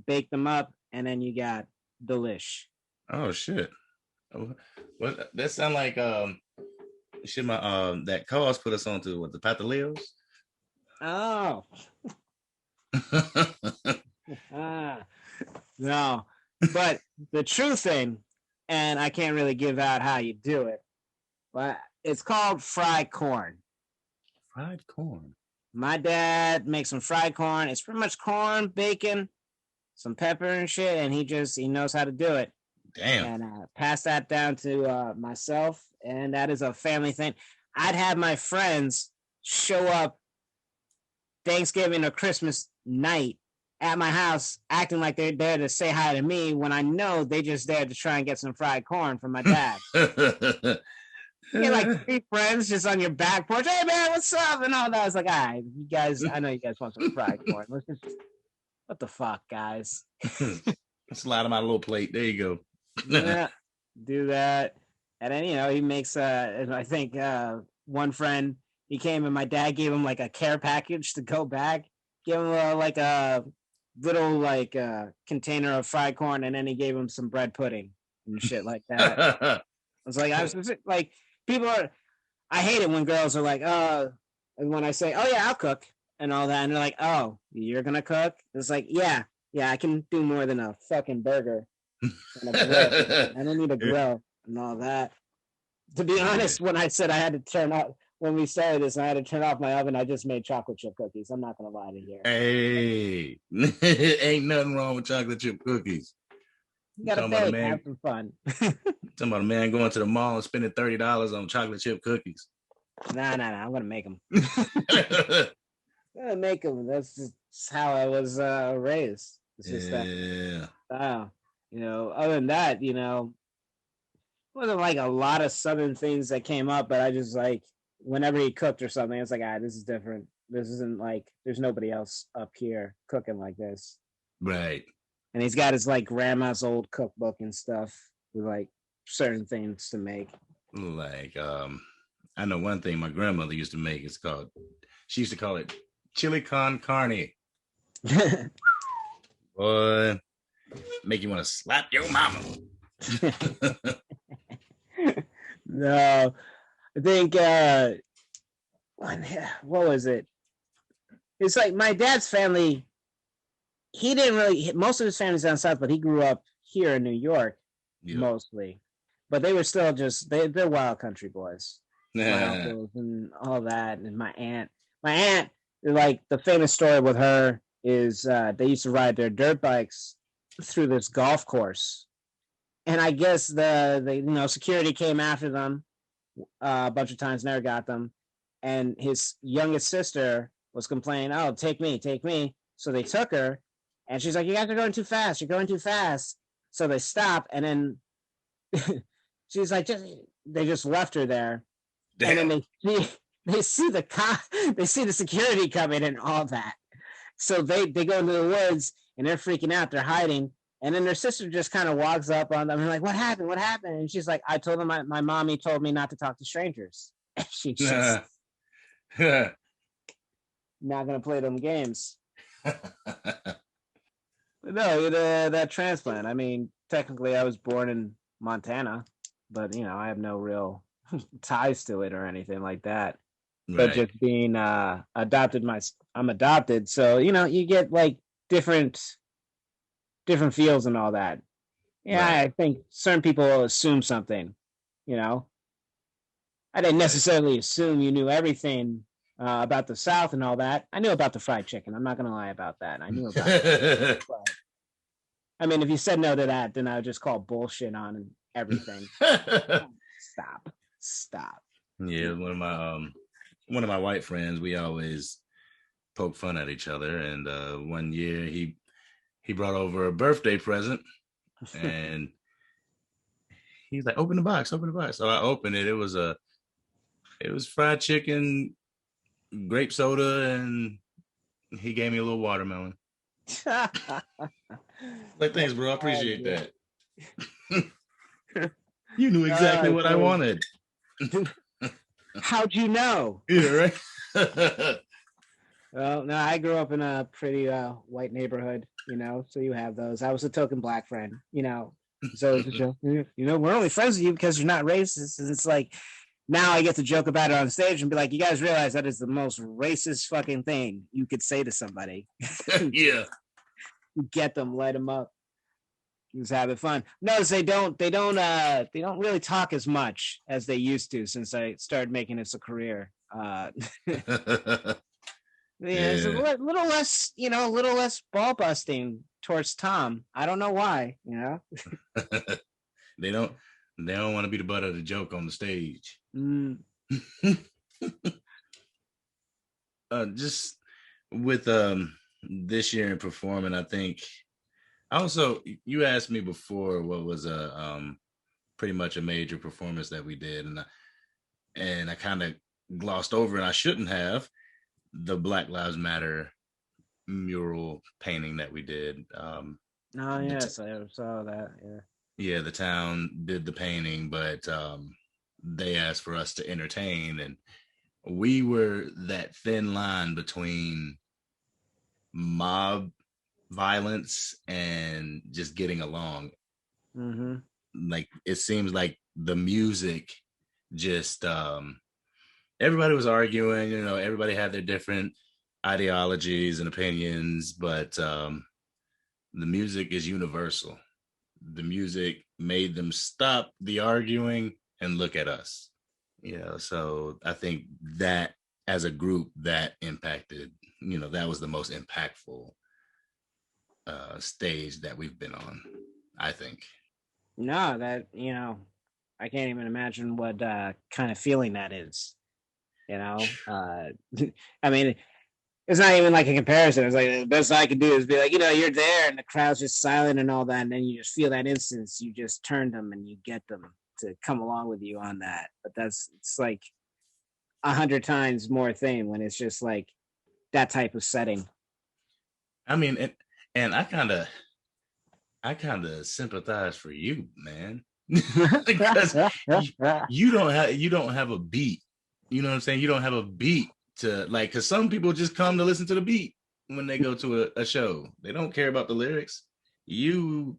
bake them up, and then you got delish. Oh shit! Well, that sound like shit. My that cause put us onto what, the Pathaleos? Oh. No, but the true thing, and I can't really give out how you do it, but it's called fried corn. Fried corn. My dad makes some fried corn. It's pretty much corn, bacon, some pepper and shit, and he knows how to do it. Damn. And pass that down to myself, and that is a family thing. I'd have my friends show up Thanksgiving or Christmas night at my house acting like they're there to say hi to me when I know they just there to try and get some fried corn from my dad. You're like 3 friends just on your back porch. Hey man, what's up? And all that. I was like, all right, you guys, I know you guys want some fried corn. What the fuck, guys? Slide them out a little plate. There you go. Yeah, do that. And then, he makes, I think one friend, he came and my dad gave him like a care package to go back. Gave him like a little container of fried corn, and then he gave him some bread pudding and shit like that. I was like, people are, I hate it when girls are like, and when I say, oh yeah, I'll cook and all that, and they're like, oh, you're gonna cook? It's like, yeah, I can do more than a fucking burger and a grill. I don't need a grill and all that. To be honest, when I said I had to turn off, when we started this, and I had to turn off my oven, I just made chocolate chip cookies. I'm not gonna lie to you. Hey, ain't nothing wrong with chocolate chip cookies. You gotta bake, have some fun. Talking about a man going to the mall and spending $30 on chocolate chip cookies. Nah, I'm gonna make them. I'm gonna make them. That's just how I was raised. It's just that style. Other than that, wasn't like a lot of southern things that came up, but I just like, whenever he cooked or something, it's like, this is different. This isn't like, there's nobody else up here cooking like this. Right. And he's got his like grandma's old cookbook and stuff with like certain things to make. Like, I know one thing my grandmother used to make. She used to call it chili con carne. Boy, make you want to slap your mama. No, I think what was it? It's like my dad's family. He didn't really. Most of his family's down south, but he grew up here in New York mostly. But they were still just they're wild country boys. My uncles and all that, and my aunt, like the famous story with her is they used to ride their dirt bikes through this golf course. And I guess the security came after them a bunch of times, never got them. And his youngest sister was complaining, "Oh, take me." So they took her, and she's like, "You guys are going too fast. You're going too fast." So they stop, and then she's like, they just left her there. Damn. And then they see the security coming and all that. So they go into the woods, and they're freaking out. They're hiding. And then their sister just kind of walks up on them and like, what happened? And she's like, I told them my mommy told me not to talk to strangers. She just not gonna play them games. No, that transplant. I mean, technically, I was born in Montana, but I have no real ties to it or anything like that. But Right. just being adopted, I'm adopted, so you get like different feels and all that. Yeah, Right. I think certain people will assume something. I didn't necessarily assume you knew everything about the South and all that. I knew about the fried chicken. I'm not gonna lie about that. I knew about it. But, I mean, if you said no to that, then I would just call bullshit on everything. Stop. Yeah, one of my white friends, we always poke fun at each other, and one year he brought over a birthday present, and he's like, open the box. So I opened it. It was fried chicken, grape soda, and he gave me a little watermelon. Like, thanks, bro. I appreciate that. You knew exactly what I wanted. How'd you know? Yeah, right. Well, no, I grew up in a pretty white neighborhood, so you have those. I was a token black friend, so it's a joke. We're only friends with you because you're not racist. And it's like, now I get to joke about it on stage and be like, you guys realize that is the most racist fucking thing you could say to somebody. Yeah. Get them, light them up. Just having fun. Notice they don't really talk as much as they used to since I started making this a career. It's a little less, a little less ball busting towards Tom. I don't know why, They don't want to be the butt of the joke on the stage. Just with this year in performing, I think. Also, you asked me before what was a pretty much a major performance that we did, and I kind of glossed over, and I shouldn't have, the Black Lives Matter mural painting that we did. Yes, I saw that. Yeah, the town did the painting, but they asked for us to entertain, and we were that thin line between mob violence and just getting along. Like, it seems like the music just everybody was arguing, everybody had their different ideologies and opinions, but the music is universal. The music made them stop the arguing and look at us. So I think that as a group, that impacted, that was the most impactful stage that we've been on, I think. No, that I can't even imagine what kind of feeling that is. I mean, it's not even like a comparison. It's like the best I could do is be like, you're there and the crowd's just silent and all that, and then you just feel that instance. You just turn them and you get them to come along with you on that. But it's like 100 times more thing when it's just like that type of setting. I mean, and I kind of sympathize for you, man, because you don't have a beat. You know what I'm saying? You don't have a beat to, like, because some people just come to listen to the beat when they go to a show. They don't care about the lyrics. They're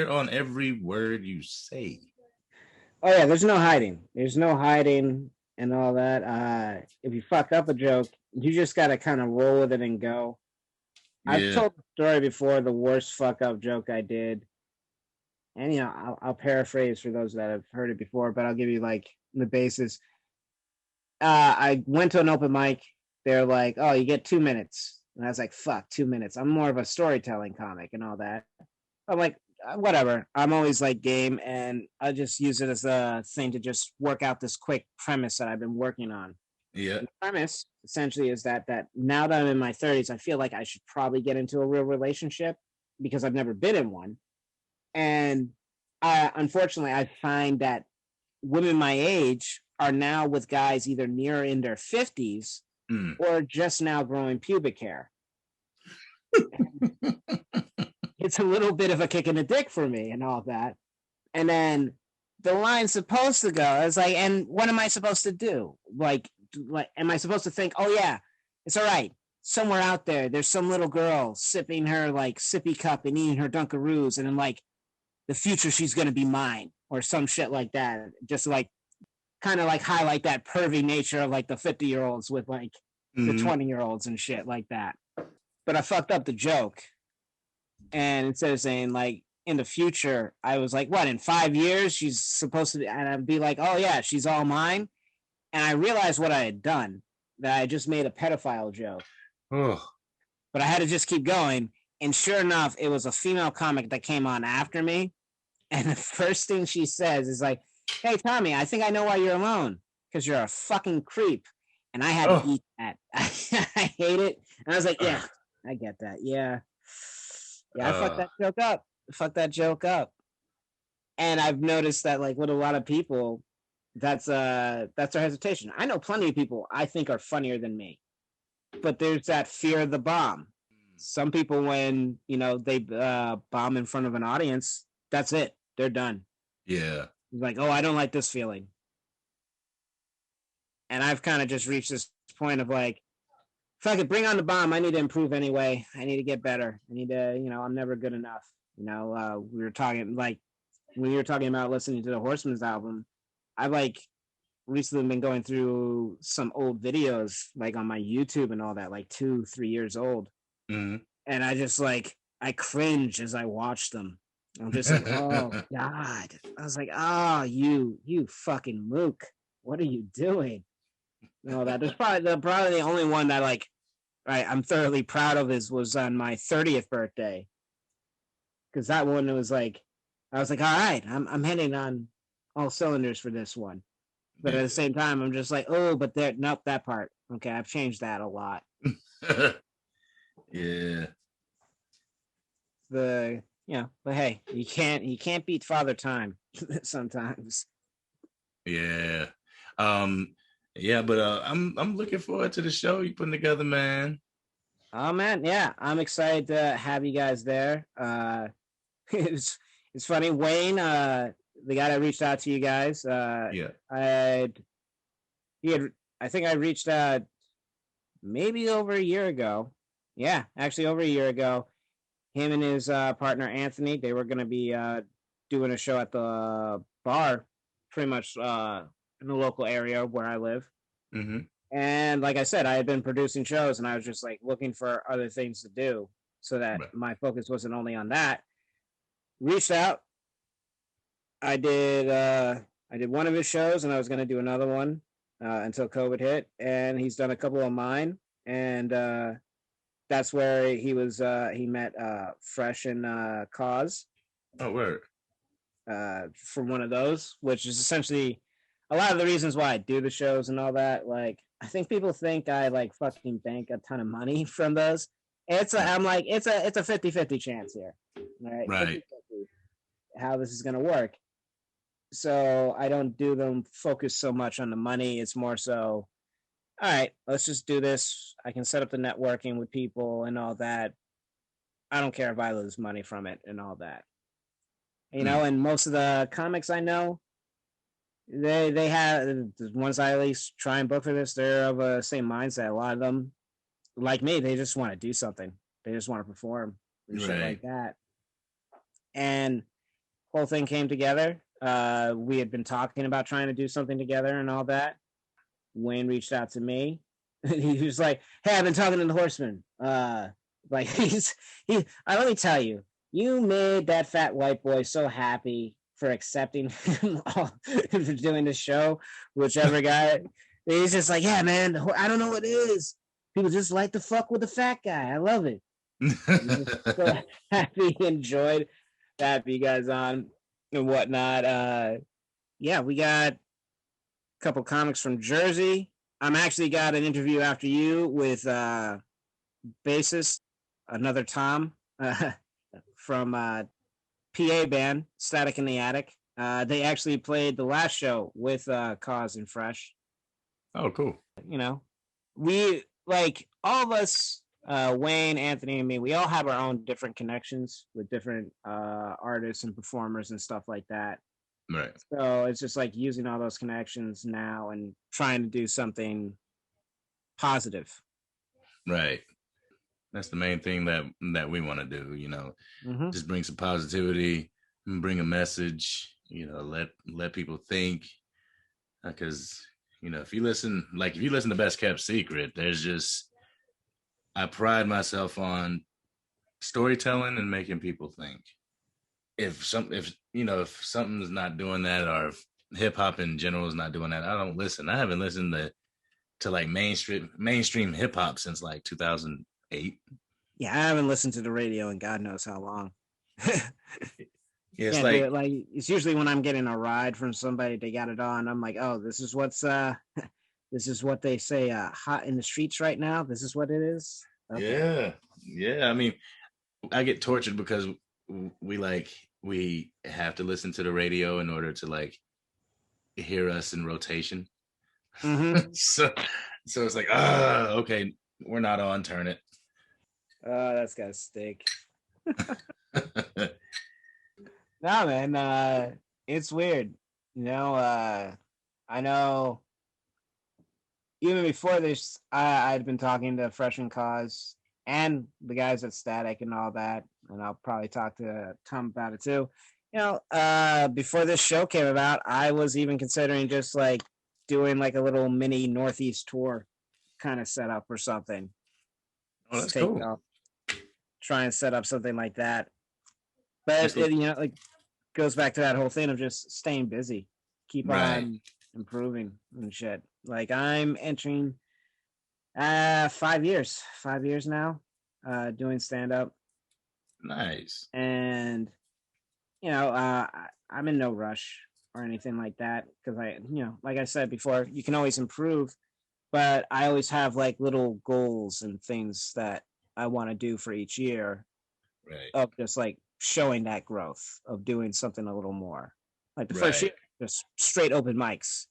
on every word you say. Oh yeah, there's no hiding. There's no hiding and all that. If you fuck up a joke, you just gotta kind of roll with it and go. Yeah. I've told the story before, the worst fuck up joke I did. And I'll paraphrase for those that have heard it before, but I'll give you like the basis. I went to an open mic. They're like, oh, you get 2 minutes. And I was like, fuck, 2 minutes. I'm more of a storytelling comic and all that. I'm like, whatever. I'm always like game, and I just use it as a thing to just work out this quick premise that I've been working on. Yeah. The premise essentially is that now that I'm in my 30s, I feel like I should probably get into a real relationship because I've never been in one. And unfortunately, I find that women my age are now with guys either near in their 50s or just now growing pubic hair. It's a little bit of a kick in the dick for me and all that. And then the line's supposed to go, it's like, and what am I supposed to do? Like, like, am I supposed to think, oh yeah, it's all right. Somewhere out there's some little girl sipping her like sippy cup and eating her Dunkaroos, and in like the future she's gonna be mine or some shit like that. Just like kind of like highlight that pervy nature of like the 50-year-olds with like the 20-year-olds and shit like that. But I fucked up the joke, and instead of saying like in the future, I was like, what, in 5 years she's supposed to be, and I'd be like, oh yeah, she's all mine. And I realized what I had done, that I just made a pedophile joke. Oh. But I had to just keep going. And sure enough, it was a female comic that came on after me. And the first thing she says is like, hey, Tommy, I think I know why you're alone. Because you're a fucking creep. And I had to eat that. I hate it. And I was like, yeah, I get that. Yeah. Yeah, I fucked that joke up. And I've noticed that, like, with a lot of people, that's their hesitation. I know plenty of people I think are funnier than me. But there's that fear of the bomb. Some people, when, you know, they bomb in front of an audience, that's it. They're done. Yeah. Like, oh, I don't like this feeling. And I've kind of just reached this point of like, if I could bring on the bomb, I need to improve anyway. I need to get better. I need to, you know, I'm never good enough. You know, we were talking, like, when you were talking about listening to the Horsemen's album, I've like recently been going through some old videos, like on my YouTube and all that, like 2-3 years old. And I just like, I cringe as I watch them. I'm just like, oh God. I was like, oh, you fucking mook. What are you doing? No, that there's probably the only one that like, I'm thoroughly proud of was on my 30th birthday. Cause that one, it was like, I was like, all right, I'm heading on all cylinders for this one. But at the same time, I'm just like, oh, but nope, that part. Okay, I've changed that a lot. Yeah. But hey, you can't beat Father Time sometimes. Yeah. Yeah, but I'm looking forward to the show you putting together, man. Oh man, yeah, I'm excited to have you guys there. It's funny, Wayne, the guy that reached out to you guys. Yeah. I think I reached out maybe over a year ago. Yeah, actually over a year ago. Him and his partner Anthony, they were going to be doing a show at the bar, pretty much in the local area where I live. And like I said, I had been producing shows, and I was just like looking for other things to do, so that my focus wasn't only on that. Reached out. I did one of his shows, and I was going to do another one until COVID hit. And he's done a couple of mine, and that's where he was. He met Fresh and Cause. Oh, word. From one of those, which is essentially a lot of the reasons why I do the shows and all that. Like, I think people think I like fucking bank a ton of money from those. I'm like, it's a 50-50 chance here. Right. 50-50 how this is going to work. So I don't do them focus so much on the money. It's more so, all right, let's just do this. I can set up the networking with people and all that. I don't care if I lose money from it and all that. You know, and most of the comics I know, they have, the ones I at least try and book for this, they're of the same mindset. A lot of them, like me, they just want to do something. They just want to perform and shit like that. And whole thing came together. We had been talking about trying to do something together and all that. Wayne reached out to me. He was like, hey, I've been talking to the Horseman. Like, let me tell you, you made that fat white boy so happy for accepting him for doing the show, whichever guy. He's just like, yeah, man, I don't know what it is. People just like to fuck with the fat guy. I love it. So happy he enjoyed that you guys on and whatnot. Yeah, we got a couple comics from Jersey. I'm actually got an interview after you with bassist, another Tom from PA band Static in the Attic. They actually played the last show with Cause and Fresh. Oh, cool. You know, we, like, all of us, Wayne, Anthony, and me, we all have our own different connections with different artists and performers and stuff like that. Right. So it's just like using all those connections now and trying to do something positive. Right. That's the main thing that we want to do, just bring some positivity, bring a message, let people think. Because, if you listen to Best Kept Secret, I pride myself on storytelling and making people think. If something's not doing that, or if hip hop in general is not doing that, I don't listen. I haven't listened to like mainstream hip hop since like 2008. Yeah, I haven't listened to the radio in God knows how long. Yeah, it's Can't like, do it. Like, it's usually when I'm getting a ride from somebody, they got it on. I'm like, oh, this is what's this is what they say hot in the streets right now. This is what it is. Okay. Yeah. I mean, I get tortured because we have to listen to the radio in order to like hear us in rotation. Mm-hmm. so it's like, okay, we're not on, turn it. Oh, that's got steak. No, man, it's weird. I know even before this, I'd been talking to Freshman Cause and the guys at Static and all that, and I'll probably talk to Tom about it too. Before this show came about, I was even considering just like doing like a little mini Northeast tour kind of setup or something. Oh, that's cool. Try and set up something like that. But it goes back to that whole thing of just staying busy, keep on improving and shit. Like I'm entering 5 years now, doing stand up. Nice. And I'm in no rush or anything like that because like I said before, you can always improve, but I always have like little goals and things that I want to do for each year. Right. Of just like showing that growth of doing something a little more. Like the first year, just straight open mics.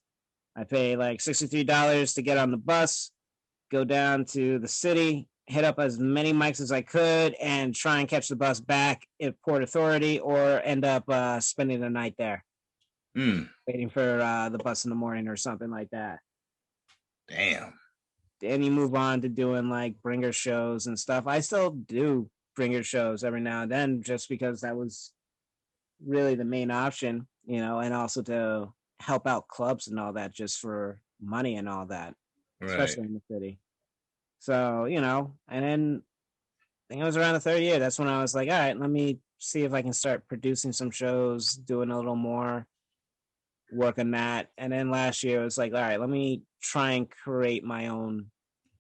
I pay like $63 to get on the bus, go down to the city, hit up as many mics as I could, and try and catch the bus back at Port Authority or end up spending the night there. Waiting for the bus in the morning or something like that. Damn. Then you move on to doing like bringer shows and stuff. I still do bringer shows every now and then just because that was really the main option, and also to help out clubs and all that just for money and all that, especially in the city. So, and then I think it was around the third year. That's when I was like, all right, let me see if I can start producing some shows, doing a little more work on that. And then last year it was like, all right, let me try and create my own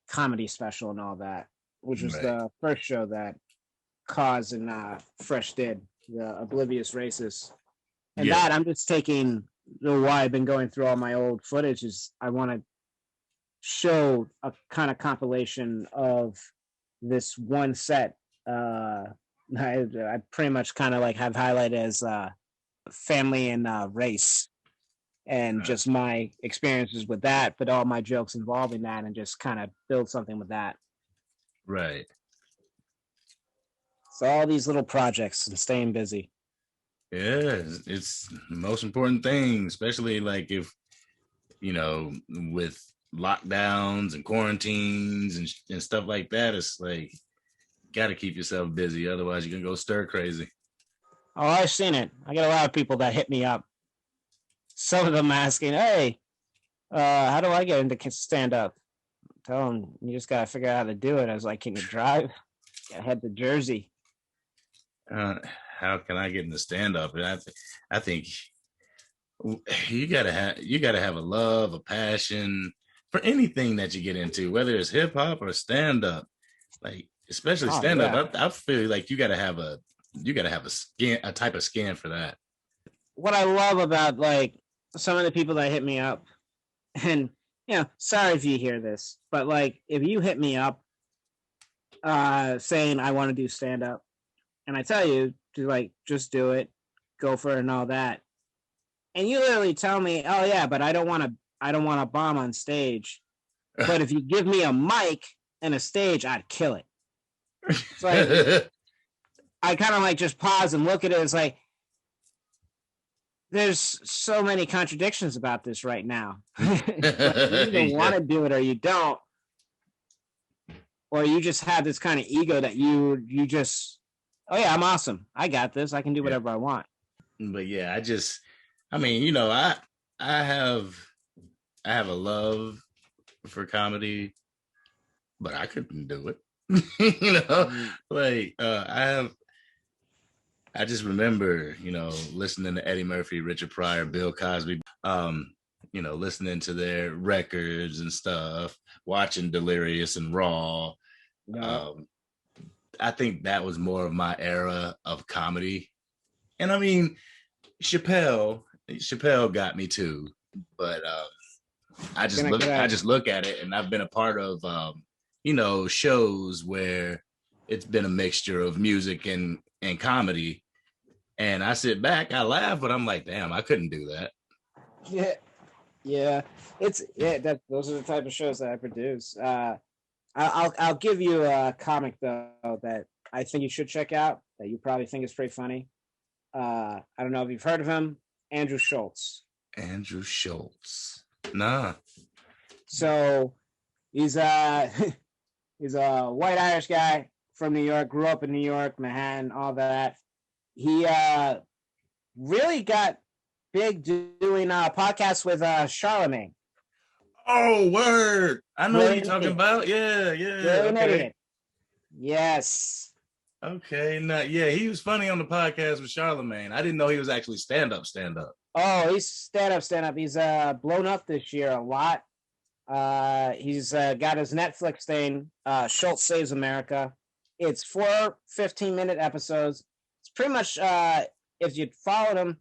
comedy special and all that, which was the first show that Cause and Fresh did, the Oblivious Racist. And that I'm just taking why I've been going through all my old footage is I want to show a kind of compilation of this one set. I pretty much kind of like have highlighted as family and race and just my experiences with that, but all my jokes involving that and just kind of build something with that. Right. So all these little projects and staying busy. Yeah, it's the most important thing, especially like if, with lockdowns and quarantines and stuff like that, it's like, got to keep yourself busy. Otherwise, you're going to go stir crazy. Oh, I've seen it. I get a lot of people that hit me up. Some of them asking, hey, how do I get into stand-up? Tell them, you just got to figure out how to do it. I was like, can you drive? Got to head to Jersey. How can I get into stand-up? And I think you gotta have a love, a passion for anything that you get into, whether it's hip hop or stand-up. Like especially stand-up, I feel like you gotta have a type of skin for that. What I love about like some of the people that hit me up, and sorry if you hear this, but like if you hit me up saying I want to do stand-up, and I tell you to like just do it, go for it and all that. And you literally tell me, oh yeah, but I don't want to bomb on stage. But if you give me a mic and a stage, I'd kill it. It's like I kind of like just pause and look at it. It's like there's so many contradictions about this right now. Like, you either want to do it or you don't, or you just have this kind of ego that you just, oh yeah, I'm awesome, I got this, I can do whatever I want. But yeah, I mean, you know, I have a love for comedy, but I couldn't do it. You know, like I just remember, you know, listening to Eddie Murphy, Richard Pryor, Bill Cosby, you know, listening to their records and stuff, watching Delirious and Raw. I think that was more of my era of comedy. And I mean, Chappelle got me too, but I just look at it, and I've been a part of you know, shows where it's been a mixture of music and comedy. And I sit back, I laugh, but I'm like, damn, I couldn't do that. Yeah. Those are the type of shows that I produce. I'll give you a comic though that I think you should check out, that you probably think is pretty funny. I don't know if you've heard of him, Andrew Schultz. Andrew Schultz. Nah. So he's a white Irish guy from New York, grew up in New York, Manhattan, all that. He really got big doing podcasts with Charlemagne. Oh, word! I know what you're talking about. Yeah. Okay. Yes. Okay. Now, yeah, he was funny on the podcast with Charlemagne. I didn't know he was actually stand up. Oh, he's stand up. He's blown up this year a lot. He's got his Netflix thing, Schultz Saves America. It's 4 15-minute episodes. It's pretty much, if you followed him,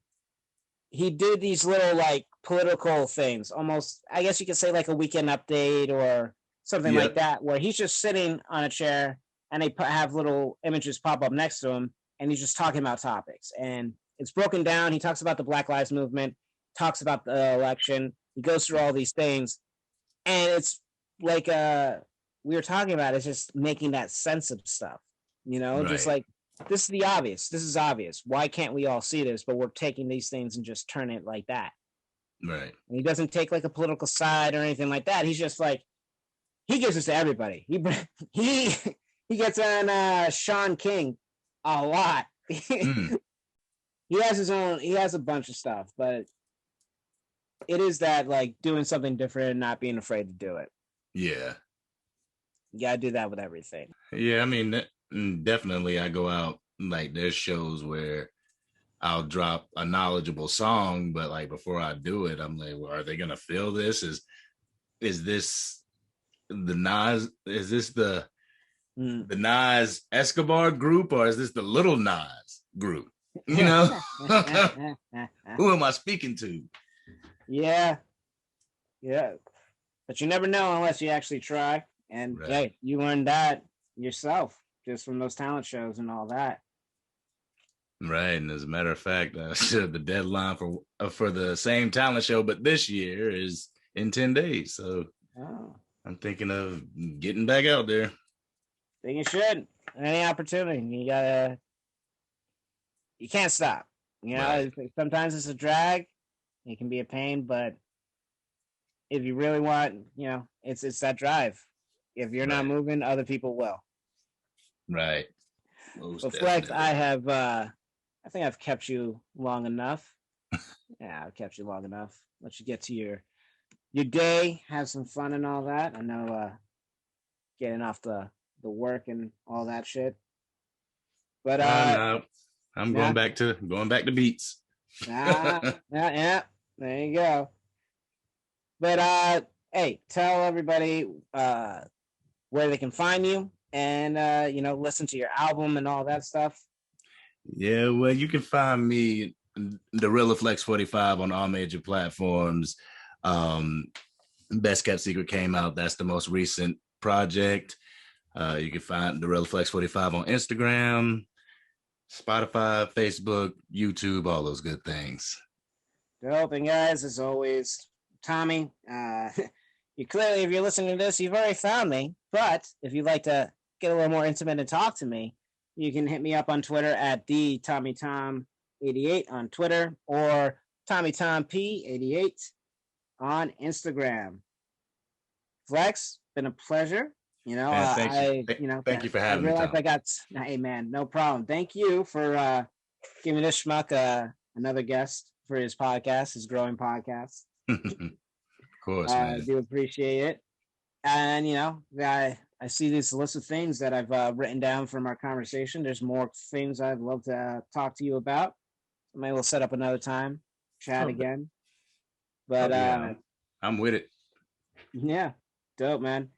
he did these little like political things, almost, I guess you could say like a Weekend Update or something like that, where he's just sitting on a chair and they have little images pop up next to him, and he's just talking about topics. And it's broken down. He talks about the Black Lives Movement, talks about the election. He goes through all these things. And it's like we were talking about, it's just making that sense of stuff, you know, right. Just like, this is the obvious. This is obvious. Why can't we all see this? But we're taking these things and just turn it like that. Right. And he doesn't take like a political side or anything like that. He's just like, he gives this to everybody. He gets on Sean King a lot. He has his own, he has a bunch of stuff, but it is that like doing something different and not being afraid to do it. Yeah. You gotta do that with everything. Yeah, I mean, definitely I go out, like there's shows where I'll drop a knowledgeable song, but like before I do it, I'm like, well, are they gonna feel this? Is this the Nas? Is this the Nas Escobar group, or is this the Little Nas group? You know, who am I speaking to? Yeah. But you never know unless you actually try. And right. Hey, you learned that yourself just from those talent shows and all that. Right. And as a matter of fact, the deadline for the same talent show, but this year, is in 10 days. So I'm thinking of getting back out there. I think you should. Any opportunity. You can't stop. You know, right. Sometimes it's a drag. It can be a pain, but if you really want, you know, it's that drive. If you're not moving, other people will. Right. So Flex, I think I've kept you long enough. Yeah, I've kept you long enough. Let you get to your day, have some fun and all that. I know getting off the work and all that shit. But no. I'm going back to beats. Yeah. There you go. But hey, tell everybody where they can find you and listen to your album and all that stuff. Yeah, well, you can find me Darealaflex 45 on all major platforms. Best Kept Secret came out. That's the most recent project. You can find Darealaflex 45 on Instagram, Spotify, Facebook, YouTube, all those good things. Dope. And guys, as always, Tommy, you clearly, if you're listening to this, you've already found me. But if you'd like to get a little more intimate and talk to me, you can hit me up on Twitter at TheTommyTom88 on Twitter, or Tommy Tom P88 on Instagram. Flex, been a pleasure. You know, Man, thank you. you know, Thank you for having me, I realized Tom. hey man, no problem. Thank you for giving this schmuck another guest for his podcast, his growing podcast. Of course, I man. do appreciate it. And, you know, I see this list of things that I've written down from our conversation. There's more things I'd love to talk to you about. Maybe we'll set up another time, chat again. But yeah, I'm with it. Yeah, dope, man.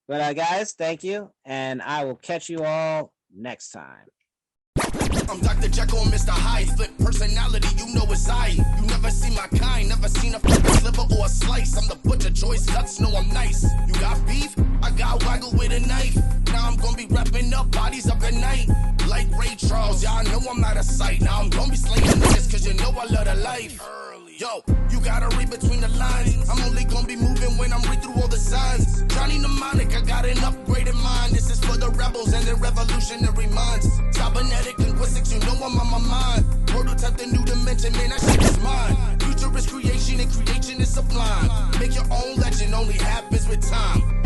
But guys, thank you, and I will catch you all next time. I'm Dr. Jekyll and Mr. Hyde. Split personality, you know it's I. You never see my kind, never seen a sliver or a slice. I'm the butcher, choice cuts, know I'm nice. You got beef? I got waggle with a knife. Now I'm gonna be wrapping up bodies up at night. Like Ray Charles, y'all know I'm out of sight. Now I'm gonna be slaying niggas, cause you know I love the life. Yo, you gotta read between the lines. I'm only gonna be moving when I'm read through all the signs. Johnny Mnemonic, I got an upgraded mind. This is for the rebels and their revolutionary minds. Cybernetic linguistics, you know I'm on my mind. Prototype the new dimension, man, that shit is mine. Future is creation and creation is sublime. Make your own legend, only happens with time.